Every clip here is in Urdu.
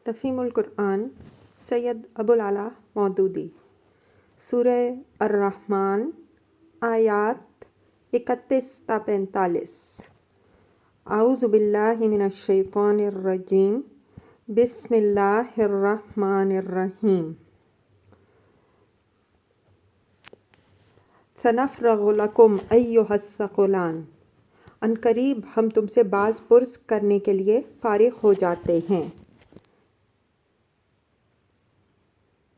تفہیم القرآن سید ابوالعلا مودودی سورہ الرحمن آیات 31 تا 45۔ اعوذ باللہ من الشیطان الرجیم، بسم اللہ الرحمن الرحیم۔ سنفرغ لکم ایھا الثقلان، عنقریب ہم تم سے باز پرس کرنے کے لیے فارغ ہو جاتے ہیں۔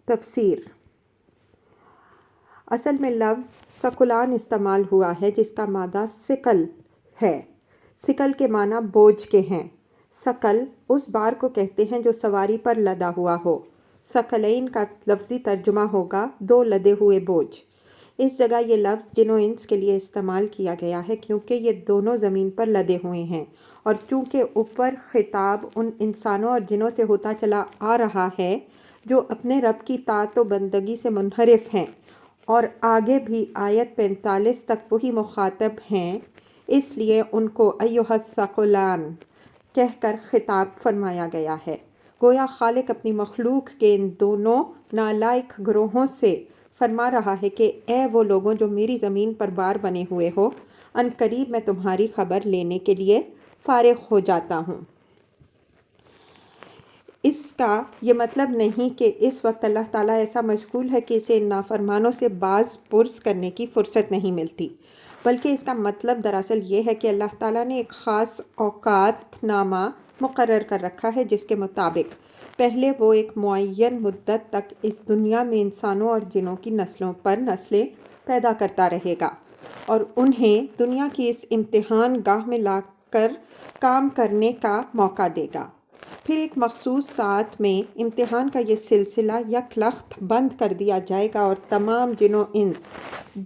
تفسیر۔ اصل میں لفظ ثقلان استعمال ہوا ہے جس کا مادہ ثقل ہے۔ ثقل کے معنی بوجھ کے ہیں۔ ثقل اس بار کو کہتے ہیں جو سواری پر لدا ہوا ہو۔ ثقلین کا لفظی ترجمہ ہوگا دو لدے ہوئے بوجھ۔ اس جگہ یہ لفظ جن و انس کے لیے استعمال کیا گیا ہے کیونکہ یہ دونوں زمین پر لدے ہوئے ہیں، اور چونکہ اوپر خطاب ان انسانوں اور جنوں سے ہوتا چلا آ رہا ہے جو اپنے رب کی طاعت و بندگی سے منحرف ہیں، اور آگے بھی آیت 45 تک وہی مخاطب ہیں، اس لیے ان کو ایھا الثقلان کہہ کر خطاب فرمایا گیا ہے۔ گویا خالق اپنی مخلوق کے ان دونوں نالائق گروہوں سے فرما رہا ہے کہ اے وہ لوگوں جو میری زمین پر بار بنے ہوئے ہو، عنقریب میں تمہاری خبر لینے کے لیے فارغ ہو جاتا ہوں۔ اس کا یہ مطلب نہیں کہ اس وقت اللہ تعالیٰ ایسا مشغول ہے کہ اسے ان نافرمانوں سے باز پرس کرنے کی فرصت نہیں ملتی، بلکہ اس کا مطلب دراصل یہ ہے کہ اللہ تعالیٰ نے ایک خاص اوقات نامہ مقرر کر رکھا ہے جس کے مطابق پہلے وہ ایک معین مدت تک اس دنیا میں انسانوں اور جنوں کی نسلوں پر نسلیں پیدا کرتا رہے گا اور انہیں دنیا کی اس امتحان گاہ میں لا کر کام کرنے کا موقع دے گا۔ پھر ایک مخصوص ساعت میں امتحان کا یہ سلسلہ یک لخت بند کر دیا جائے گا اور تمام جن و انس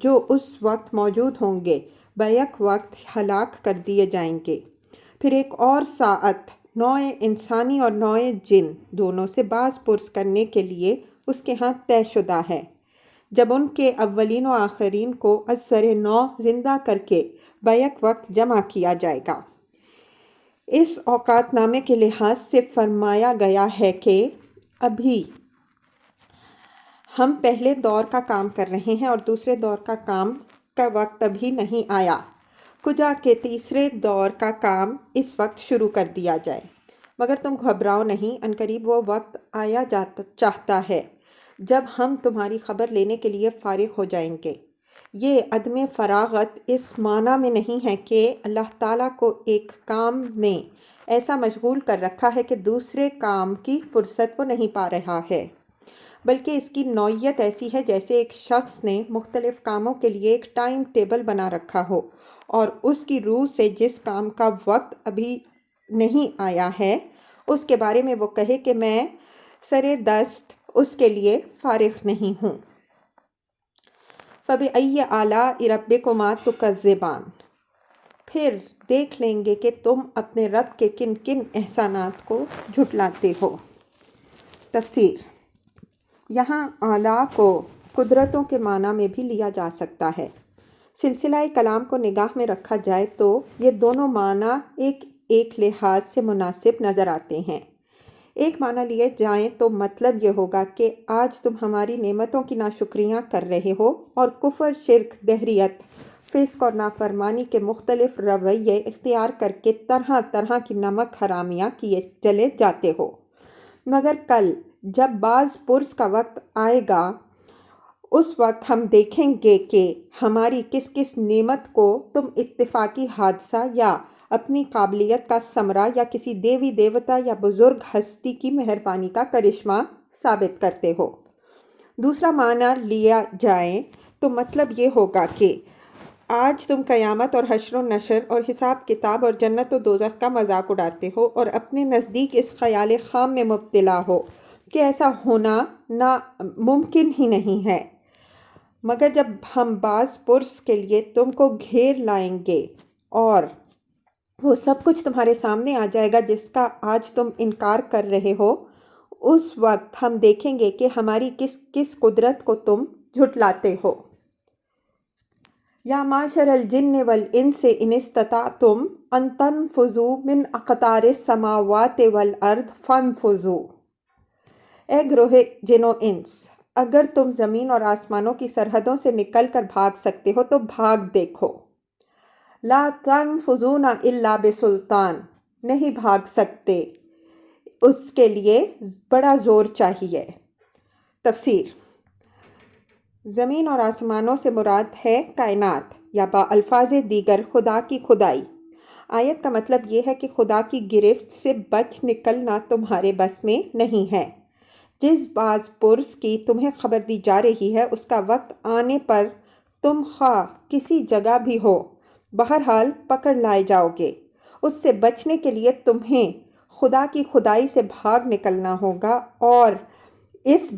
جو اس وقت موجود ہوں گے بیک وقت ہلاک کر دیے جائیں گے۔ پھر ایک اور ساعت نوع انسانی اور نوع جن دونوں سے باز پرس کرنے کے لیے اس کے ہاں طے شدہ ہے، جب ان کے اولین و آخرین کو از سر نو زندہ کر کے بیک وقت جمع کیا جائے گا۔ اس اوقات نامے کے لحاظ سے فرمایا گیا ہے کہ ابھی ہم پہلے دور کا کام کر رہے ہیں اور دوسرے دور کا کام کا وقت ابھی نہیں آیا، کجا کہ تیسرے دور کا کام اس وقت شروع کر دیا جائے۔ مگر تم گھبراؤ نہیں، عنقریب وہ وقت آیا چاہتا ہے جب ہم تمہاری خبر لینے کے لیے فارغ ہو جائیں گے۔ یہ عدم فراغت اس معنی میں نہیں ہے کہ اللہ تعالیٰ کو ایک کام نے ایسا مشغول کر رکھا ہے کہ دوسرے کام کی فرصت وہ نہیں پا رہا ہے، بلکہ اس کی نوعیت ایسی ہے جیسے ایک شخص نے مختلف کاموں کے لیے ایک ٹائم ٹیبل بنا رکھا ہو اور اس کی روح سے جس کام کا وقت ابھی نہیں آیا ہے اس کے بارے میں وہ کہے کہ میں سرے دست اس کے لیے فارغ نہیں ہوں۔ فَبِأَيِّ آلَاءِ رَبِّكُمَا تُكَذِّبَانِ، پھر دیکھ لیں گے کہ تم اپنے رب کے کن کن احسانات کو جھٹلاتے ہو۔ تفسیر۔ یہاں آلاء کو قدرتوں کے معنی میں بھی لیا جا سکتا ہے۔ سلسلہ کلام کو نگاہ میں رکھا جائے تو یہ دونوں معنی ایک لحاظ سے مناسب نظر آتے ہیں۔ ایک معنی لیے جائیں تو مطلب یہ ہوگا کہ آج تم ہماری نعمتوں کی ناشکریاں کر رہے ہو اور کفر، شرک، دہریت، فسق اور نافرمانی کے مختلف رویے اختیار کر کے طرح طرح کی نمک حرامیاں کیے چلے جاتے ہو۔ مگر کل جب باز پرس کا وقت آئے گا اس وقت ہم دیکھیں گے کہ ہماری کس کس نعمت کو تم اتفاقی حادثہ یا اپنی قابلیت کا ثمرہ یا کسی دیوی دیوتا یا بزرگ ہستی کی مہربانی کا کرشمہ ثابت کرتے ہو۔ دوسرا معنی لیا جائے تو مطلب یہ ہوگا کہ آج تم قیامت اور حشر و نشر اور حساب کتاب اور جنت و دوزخ کا مذاق اڑاتے ہو اور اپنے نزدیک اس خیال خام میں مبتلا ہو کہ ایسا ہونا ممکن ہی نہیں ہے، مگر جب ہم باز پرس کے لیے تم کو گھیر لائیں گے اور وہ سب کچھ تمہارے سامنے آ جائے گا جس کا آج تم انکار کر رہے ہو، اس وقت ہم دیکھیں گے کہ ہماری کس کس قدرت کو تم جھٹلاتے ہو۔ یا معشر الجن والانس ان استطعتم ان تنفذوا من اقطار السماوات والارض فانفذوا، اے گروہ جن و انس، اگر تم زمین اور آسمانوں کی سرحدوں سے نکل کر بھاگ سکتے ہو تو بھاگ دیکھو۔ لا تنفذون الا بسلطان، نہیں بھاگ سکتے، اس کے لیے بڑا زور چاہیے۔ تفسیر: زمین اور آسمانوں سے مراد ہے کائنات یا الفاظ دیگر خدا کی خدائی۔ آیت کا مطلب یہ ہے کہ خدا کی گرفت سے بچ نکلنا تمہارے بس میں نہیں ہے۔ جس باز پرس کی تمہیں خبر دی جا رہی ہے اس کا وقت آنے پر تم خواہ کسی جگہ بھی ہو بہرحال پکڑ لائے جاؤ گے۔ اس سے بچنے کے لیے تمہیں خدا کی خدائی سے بھاگ نکلنا ہوگا، اور اس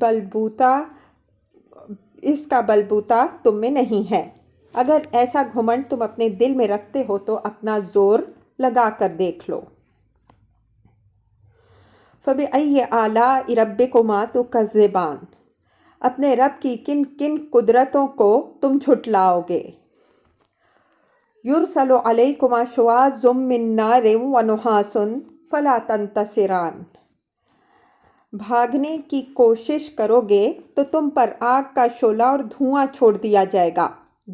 کا بلبوتا تم میں نہیں ہے۔ اگر ایسا گھمنڈ تم اپنے دل میں رکھتے ہو تو اپنا زور لگا کر دیکھ لو۔ فَبِأَيِّ آلَاءِ رَبِّكُمَا تُكَذِّبَانِ، اپنے رب کی کن کن قدرتوں کو تم جھٹلاؤ گے۔ يُرْسَلُ عَلَيْكُمَا شُوَاظٌ مِّن نَارٍ وَنُحَاسٌ فَلَا تَنتَصِرَانِ، بھاگنے کی کوشش کرو گے تو تم پر آگ کا شعلہ اور دھواں چھوڑ دیا جائے گا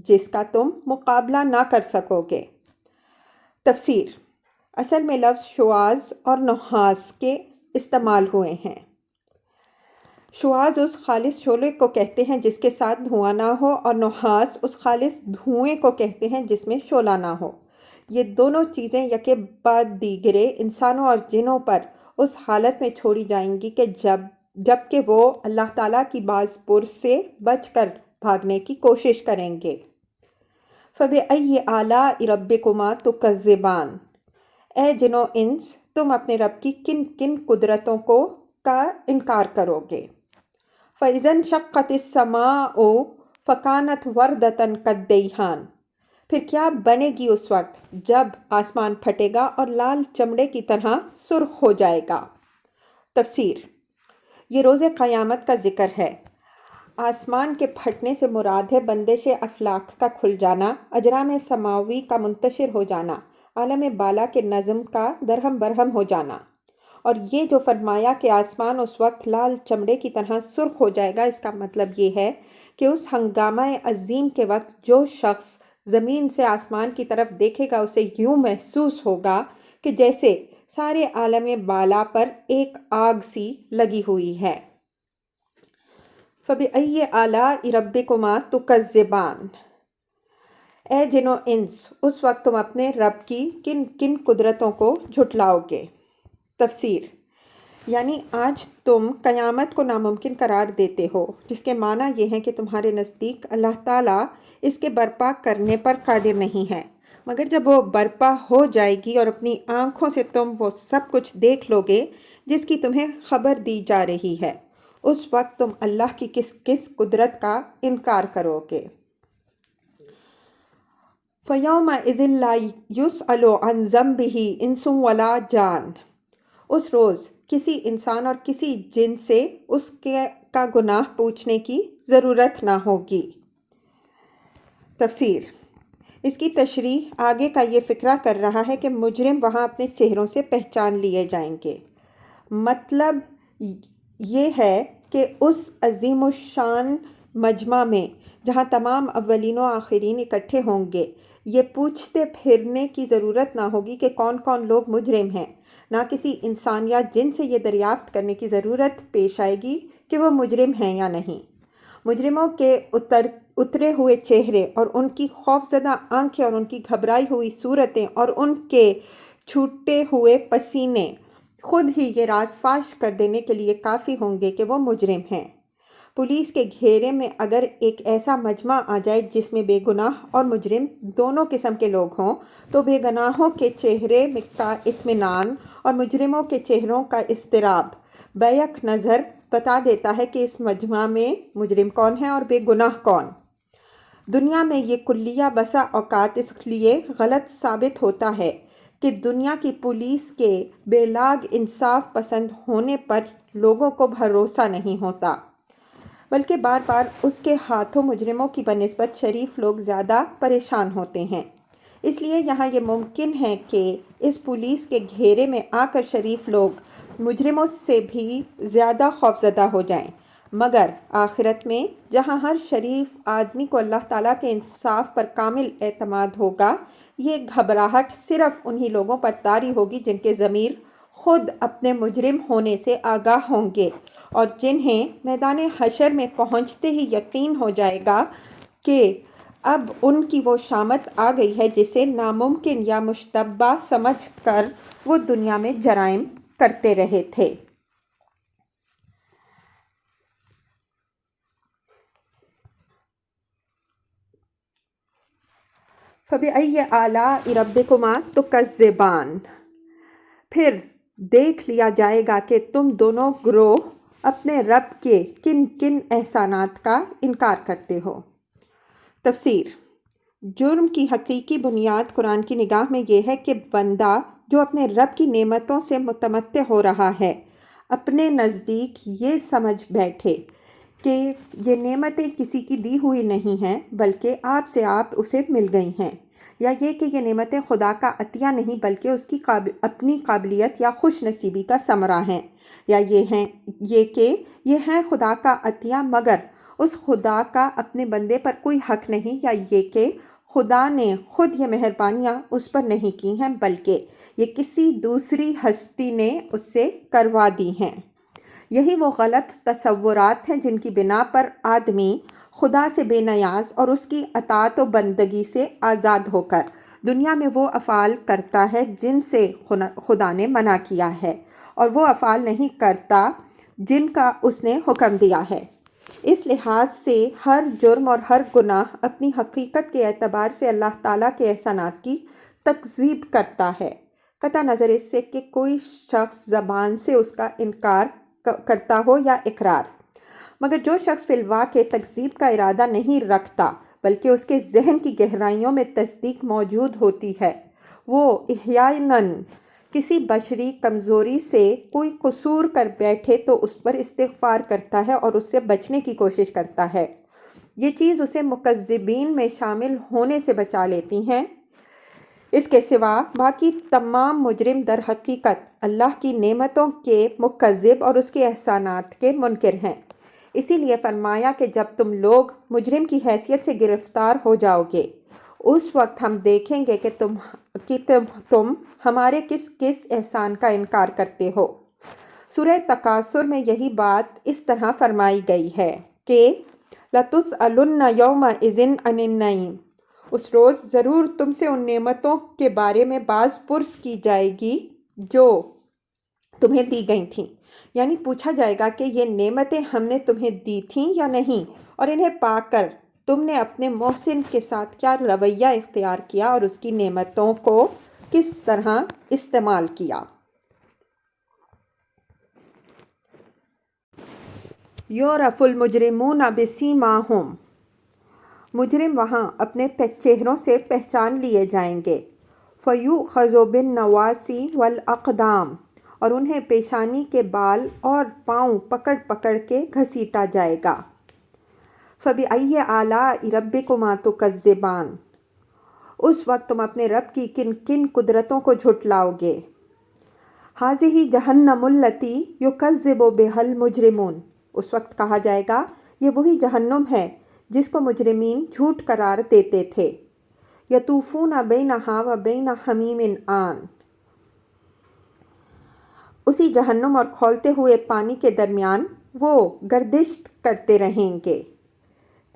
جس کا تم مقابلہ نہ کر سکو گے۔ تفسیر: اصل میں لفظ شواظ اور نحاس کے استعمال ہوئے ہیں۔ شواظ اس خالص شعلے کو کہتے ہیں جس کے ساتھ دھواں نہ ہو، اور نحاس اس خالص دھوئیں کو کہتے ہیں جس میں شعلہ نہ ہو۔ یہ دونوں چیزیں یکے بعد دیگرے انسانوں اور جنوں پر اس حالت میں چھوڑی جائیں گی کہ جب کہ وہ اللہ تعالیٰ کی باز پرس سے بچ کر بھاگنے کی کوشش کریں گے۔ فَبِأَيِّ آلَاءِ رَبِّكُمَا تُكَذِّبَانِ، اے جن و انس، تم اپنے رب کی کن کن قدرتوں کا انکار کرو گے۔ فَإِذَا انشَقَّتِ السَّمَاءُ فَكَانَتْ وَرْدَةً كَالدَّيْهَانِ، پھر کیا بنے گی اس وقت جب آسمان پھٹے گا اور لال چمڑے کی طرح سرخ ہو جائے گا۔ تفسیر: یہ روز قیامت کا ذکر ہے۔ آسمان کے پھٹنے سے مراد ہے بندش افلاک کا کھل جانا، اجرام سماوی کا منتشر ہو جانا، عالم بالا کے نظم کا درہم برہم ہو جانا۔ اور یہ جو فرمایا کہ آسمان اس وقت لال چمڑے کی طرح سرخ ہو جائے گا، اس کا مطلب یہ ہے کہ اس ہنگامہ عظیم کے وقت جو شخص زمین سے آسمان کی طرف دیکھے گا اسے یوں محسوس ہوگا کہ جیسے سارے عالم بالا پر ایک آگ سی لگی ہوئی ہے۔ فَبِأَيِّ آلَاءِ رَبِّكُمَا تُكَذِّبَانِ، اے جن و انس، اس وقت تم اپنے رب کی کن کن قدرتوں کو جھٹلاؤ گے۔ تفسیر: یعنی آج تم قیامت کو ناممکن قرار دیتے ہو، جس کے معنی یہ ہیں کہ تمہارے نزدیک اللہ تعالیٰ اس کے برپا کرنے پر قادر نہیں ہے، مگر جب وہ برپا ہو جائے گی اور اپنی آنکھوں سے تم وہ سب کچھ دیکھ لو گے جس کی تمہیں خبر دی جا رہی ہے، اس وقت تم اللہ کی کس کس قدرت کا انکار کرو گے۔ فَيَوْمَئِذٍ لَا يُسْأَلُ عَنْ ذَنبِهِ إِنسٌ وَلَا جَانٌ، اس روز کسی انسان اور کسی جن سے اس کا گناہ پوچھنے کی ضرورت نہ ہوگی۔ تفسیر: اس کی تشریح آگے کا یہ فقرہ کر رہا ہے کہ مجرم وہاں اپنے چہروں سے پہچان لیے جائیں گے۔ مطلب یہ ہے کہ اس عظیم الشان مجمع میں جہاں تمام اولین و آخرین اکٹھے ہوں گے، یہ پوچھتے پھرنے کی ضرورت نہ ہوگی کہ کون کون لوگ مجرم ہیں، نہ کسی انسان یا جن سے یہ دریافت کرنے کی ضرورت پیش آئے گی کہ وہ مجرم ہیں یا نہیں۔ مجرموں کے اترے ہوئے چہرے اور ان کی خوفزدہ آنکھیں اور ان کی گھبرائی ہوئی صورتیں اور ان کے چھوٹے ہوئے پسینے خود ہی یہ راز فاش کر دینے کے لیے کافی ہوں گے کہ وہ مجرم ہیں۔ پولیس کے گھیرے میں اگر ایک ایسا مجمع آ جائے جس میں بے گناہ اور مجرم دونوں قسم کے لوگ ہوں، تو بے گناہوں کے چہرے کا اطمینان اور مجرموں کے چہروں کا اضطراب بیک نظر بتا دیتا ہے کہ اس مجمع میں مجرم کون ہے اور بے گناہ کون۔ دنیا میں یہ کلیہ بسا اوقات اس لیے غلط ثابت ہوتا ہے کہ دنیا کی پولیس کے بے لاگ انصاف پسند ہونے پر لوگوں کو بھروسہ نہیں ہوتا، بلکہ بار بار اس کے ہاتھوں مجرموں کی بنسبت شریف لوگ زیادہ پریشان ہوتے ہیں۔ اس لیے یہاں یہ ممکن ہے کہ اس پولیس کے گھیرے میں آ کر شریف لوگ مجرموں سے بھی زیادہ خوفزدہ ہو جائیں، مگر آخرت میں جہاں ہر شریف آدمی کو اللہ تعالیٰ کے انصاف پر کامل اعتماد ہوگا، یہ گھبراہٹ صرف انہی لوگوں پر طاری ہوگی جن کے ضمیر خود اپنے مجرم ہونے سے آگاہ ہوں گے، اور جنہیں میدان حشر میں پہنچتے ہی یقین ہو جائے گا کہ اب ان کی وہ شامت آ گئی ہے جسے ناممکن یا مشتبہ سمجھ کر وہ دنیا میں جرائم کرتے رہے تھے۔ فَبِأَيِّ آلَاءِ رَبِّكُمَا تُكَذِّبَانِ، پھر دیکھ لیا جائے گا کہ تم دونوں گروہ اپنے رب کے کن کن احسانات کا انکار کرتے ہو۔ تفسیر: جرم کی حقیقی بنیاد قرآن کی نگاہ میں یہ ہے کہ بندہ جو اپنے رب کی نعمتوں سے متمتع ہو رہا ہے، اپنے نزدیک یہ سمجھ بیٹھے کہ یہ نعمتیں کسی کی دی ہوئی نہیں ہیں بلکہ آپ سے آپ اسے مل گئی ہیں، یا یہ کہ یہ نعمتیں خدا کا عطیہ نہیں بلکہ اس کی اپنی قابلیت یا خوش نصیبی کا ثمرہ ہیں، یا یہ کہ یہ ہیں خدا کا عطیہ مگر اس خدا کا اپنے بندے پر کوئی حق نہیں، یا یہ کہ خدا نے خود یہ مہربانیاں اس پر نہیں کی ہیں بلکہ یہ کسی دوسری ہستی نے اس سے کروا دی ہیں۔ یہی وہ غلط تصورات ہیں جن کی بنا پر آدمی خدا سے بے نیاز اور اس کی اطاعت و بندگی سے آزاد ہو کر دنیا میں وہ افعال کرتا ہے جن سے خدا نے منع کیا ہے، اور وہ افعال نہیں کرتا جن کا اس نے حکم دیا ہے۔ اس لحاظ سے ہر جرم اور ہر گناہ اپنی حقیقت کے اعتبار سے اللہ تعالیٰ کے احسانات کی تکذیب کرتا ہے، قطع نظر اس سے کہ کوئی شخص زبان سے اس کا انکار کرتا ہو یا اقرار، مگر جو شخص فی الواقع تکذیب کا ارادہ نہیں رکھتا بلکہ اس کے ذہن کی گہرائیوں میں تصدیق موجود ہوتی ہے، وہ احیاناً کسی بشری کمزوری سے کوئی قصور کر بیٹھے تو اس پر استغفار کرتا ہے اور اس سے بچنے کی کوشش کرتا ہے۔ یہ چیز اسے مکذبین میں شامل ہونے سے بچا لیتی ہیں۔ اس کے سوا باقی تمام مجرم در حقیقت اللہ کی نعمتوں کے مکذب اور اس کے احسانات کے منکر ہیں۔ اسی لیے فرمایا کہ جب تم لوگ مجرم کی حیثیت سے گرفتار ہو جاؤ گے، اس وقت ہم دیکھیں گے کہ تم ہمارے کس کس احسان کا انکار کرتے ہو۔ سورہ تکاثر میں یہی بات اس طرح فرمائی گئی ہے کہ لَتُسْأَلُنَّ يَوْمَئِذٍ عَنِ النَّعِيمِ، اس روز ضرور تم سے ان نعمتوں کے بارے میں باز پرس کی جائے گی جو تمہیں دی گئی تھیں، یعنی پوچھا جائے گا کہ یہ نعمتیں ہم نے تمہیں دی تھیں یا نہیں، اور انہیں پا کر تم نے اپنے محسن کے ساتھ کیا رویہ اختیار کیا اور اس کی نعمتوں کو کس طرح استعمال کیا۔ یعرف المجرمون بسیماہم، مجرم وہاں اپنے چہروں سے پہچان لیے جائیں گے۔ فیؤخذ بالنواصی والاقدام، اور انہیں پیشانی کے بال اور پاؤں پکڑ پکڑ کے گھسیٹا جائے گا۔ فَبِأَيِّ آلَاءِ رَبِّكُمَا تُكَذِّبَانِ، اس وقت تم اپنے رب کی کن کن قدرتوں کو جھٹلاؤ گے۔ هَذِهِ جَهَنَّمُ الَّتِي يُكَذِّبُ بِهَا الْمُجْرِمُونَ، اس وقت کہا جائے گا یہ وہی جہنم ہے جس کو مجرمین جھوٹ قرار دیتے تھے۔ يَطُوفُونَ بَيْنَهَا وَبَيْنَ حَمِيمٍ آن، اسی جہنم اور کھولتے ہوئے پانی کے درمیان وہ گردش کرتے رہیں گے۔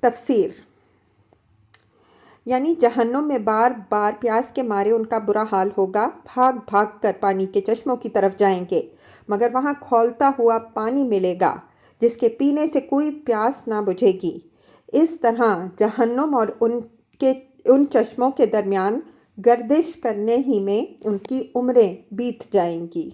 تفسیر: یعنی جہنم میں بار بار پیاس کے مارے ان کا برا حال ہوگا، بھاگ بھاگ کر پانی کے چشموں کی طرف جائیں گے مگر وہاں کھولتا ہوا پانی ملے گا جس کے پینے سے کوئی پیاس نہ بجھے گی۔ اس طرح جہنم اور ان چشموں کے درمیان گردش کرنے ہی میں ان کی عمریں بیت جائیں گی۔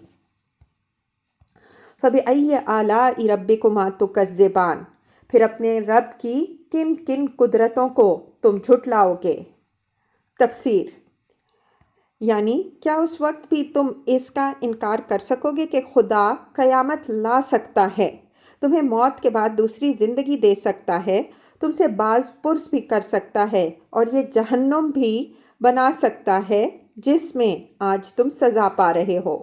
فَبِأَيِّ آلَاءِ رَبِّكُمَا تُكَذِّبَانِ، پھر اپنے رب کی کن کن قدرتوں کو تم جھٹلاؤ گے۔ تفسیر: یعنی کیا اس وقت بھی تم اس کا انکار کر سکو گے کہ خدا قیامت لا سکتا ہے، تمہیں موت کے بعد دوسری زندگی دے سکتا ہے، تم سے باز پرس بھی کر سکتا ہے اور یہ جہنم بھی بنا سکتا ہے جس میں آج تم سزا پا رہے ہو۔